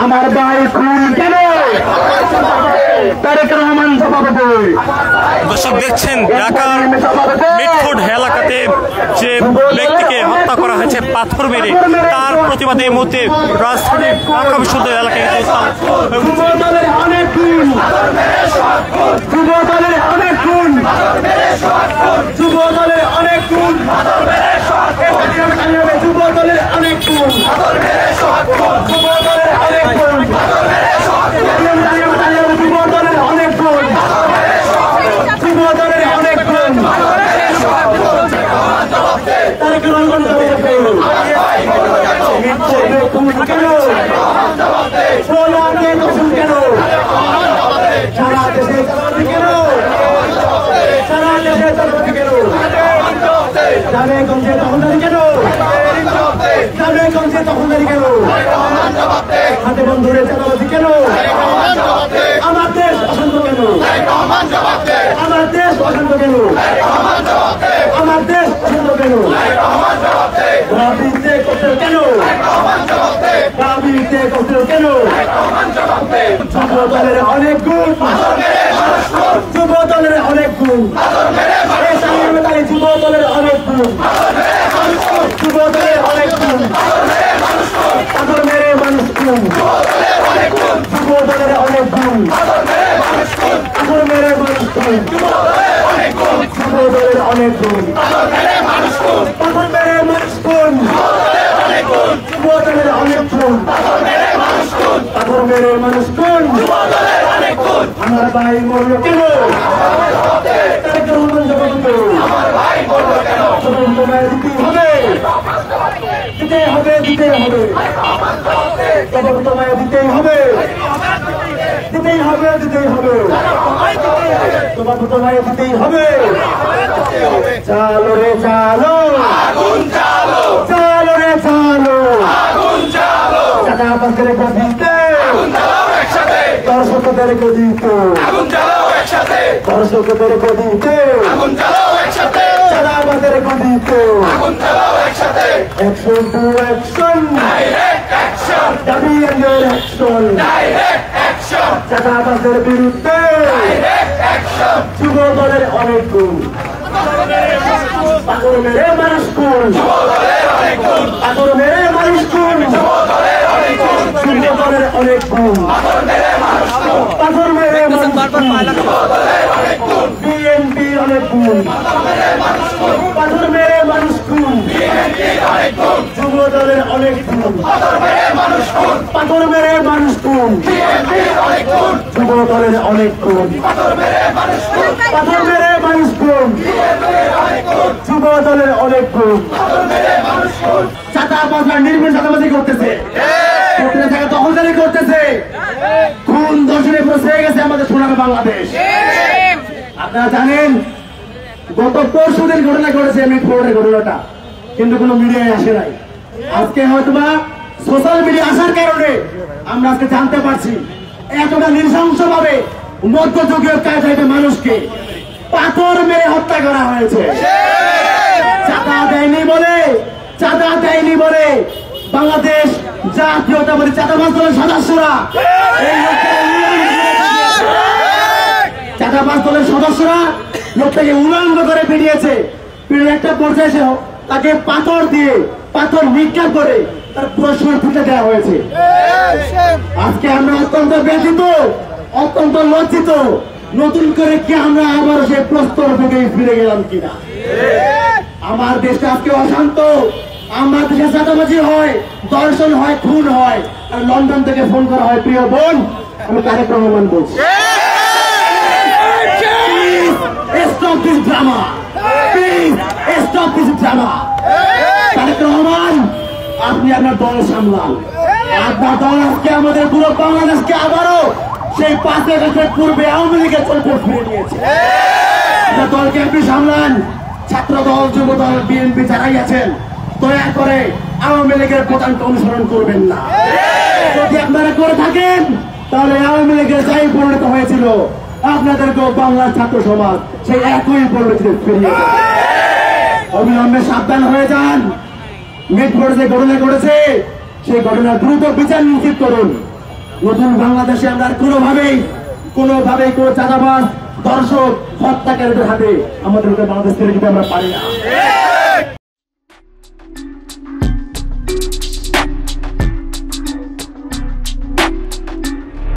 আমার ভাই খুন কেন? তারেক রহমান জবাব দেয়। দর্শক দেখছেন ঢাকার মিটফোর্ড এলাকাতে যে ব্যক্তিকে হত্যা করা হয়েছে পাথর মেরে, তার প্রতিবাদে এই মুহূর্তে রাজধানীর ঢাকা বিশ্ববিদ্যালয় এলাকায় যুবদলের অনেক খুন, যুবদলের অনেক খুন, যুবদলের অনেক খুন, যুবদলের অনেক খুন, যুবদলের অনেক খুন, যুবদলের অনেক খুন, যুবদলের অনেক খুন। তারেক রহমান কেন? কেন? সারা দেশে কেন? সারা দেশে কেন? গ্রামে-গঞ্জে দখলদারি কেন? গ্রামে-গঞ্জে দখলদারি কেন? হাতে বন্ধুরে চাঁদাবাজি কেন? আমার দেশ অশান্ত কেন? আমার দেশ অশান্ত কেন? আমার দেশ অশান্ত কেন? রাজনীতি করতে কেন? রাজনীতি করতে কেন? যুবদলের অনেক গুণ, যুবদলের অনেক গুণ, যুবদলের অনেক গুণ, যুবদলের অনেক গুণ, পাথর মেরে মানুষ গুণ, যুবদলের অনেক গুণ, পাথর মেরে মানুষ গুণ, যুবদলের অনেক গুণ, পাথর মেরে মানুষ গুণ, যুবদলের অনেক গুণ, পাথর মেরে মানুষ গুণ। আমার ভাই মরল কেন? তারেক রহমান জবাব দেয়। জবাব তোমায় দিতেই হবে, দিতে হবে, দিতে হবে, জবাব তোমায় দিতেই হবে, দিতেই হবে, দিতেই হবে, জবাব তোমায় দিতেই হবে। চালো রে চালো, চালো রে চালো, চাঁদাবাজদের গদিতে, দর্শকদের গদিতে, দর্শকদের গদিতে, চাঁদাবাজদের গদিতে, অ্যাকশন টু অ্যাকশন, দাবি এন্ডের অ্যাকশন, চাঁদাবাজদের বিরুদ্ধে যুবদলের অনেক গুণ, পাথর মেরে মানুষ গুণ, পাথর মেরে মানুষ গুণ, যুবদলের অনেক গুণ, পাথর মেরে বিএনপির অনেক গুণ, পাথর মেরে মানুষ গুণ, যুবদলের অনেক গুণ, পাথর মেরে মানুষ গুণ, যুবদলের অনেক গুণ, পাথর মেরে মানুষ গুণ, যুবদলের অনেক গুণ। চাঁদাবাজরা নির্মূল চাঁদাবাজি করতেছে, দখলদারি করতেছে, খুন দর্শনে পৌঁছে গেছে আমাদের সোনার বাংলাদেশ। আপনারা জানেন গত পরশুদিন ঘটনা ঘটেছে মিটফোর্ডের ঘটনাটা, কিন্তু কোনো মিডিয়ায় আসে নাই। আজকে হয়তোবা সোশ্যাল মিডিয়া আসার কারণে আমরা আজকে জানতে পারছি এতটা নৃশংস ভাবে মধ্যযুগীয় কায়দায় মানুষকে পাথর মেরে হত্যা করা হয়েছে। চাঁদা দেয়নি বলে, চাঁদা দেয়নি বলে বাংলাদেশ জাতীয়তাবাদী চাঁদাবাজ দলের সদস্যরা, চাঁদাবাজ দলের সদস্যরা লোকটাকে উলঙ্গ করে পিটিয়েছে। পিটিয়ে একটা পর্যায়ে তাকে পাথর দিয়ে, পাথর নিক্ষেপ করে তার পুরো শরীর ফুটে দেওয়া হয়েছে। আজকে আমরা অত্যন্ত ব্যথিত, অত্যন্ত লজ্জিত। নতুন করে কি আমরা আবার সেই প্রস্তর থেকে ফিরে গেলাম কিনা? আমার দেশটা আজকে অশান্ত, আমার দেশে চাঁদাবাজি হয়, দর্শন হয়, খুন হয়, আর লন্ডন থেকে ফোন করা হয়, প্রিয় বোন আমি তারেক রহমান বলছি, stop this drama, please stop this drama. Tarique Rahman আপনি আপনার দল সামলান, আপনার দল আজকে আমাদের পুরো বাংলাদেশকে আবারও সেই 5 আগস্টের পূর্বে আওয়ামী লীগের চলপট ফিরে নিয়েছে। দলকে আপনি সামলান, ছাত্র দল, যুব দল, বিএনপি যারাই আছেন দয়া করে আওয়ামী লীগের প্রধানকে অনুসরণ করবেন না। যদি আপনারা করে থাকেন তাহলে আওয়ামী লীগের যাই পরিণত হয়েছিল আপনাদেরকেও বাংলার ছাত্র সমাজ সেই একই পরিণতিতে ফিরিয়ে দেবে। অবিলম্বে সাবধান হয়ে যান। মিটফোর্ডে যে ঘটনা ঘটেছে সেই ঘটনার দ্রুত বিচার নিশ্চিত করুন। নতুন বাংলাদেশে আমরা কোনোভাবেই কোনো চাঁদাবাজ দর্শক হত্যাকারীদের হাতে আমাদের বাংলাদেশ ছেড়ে দিতে আমরা পারি না।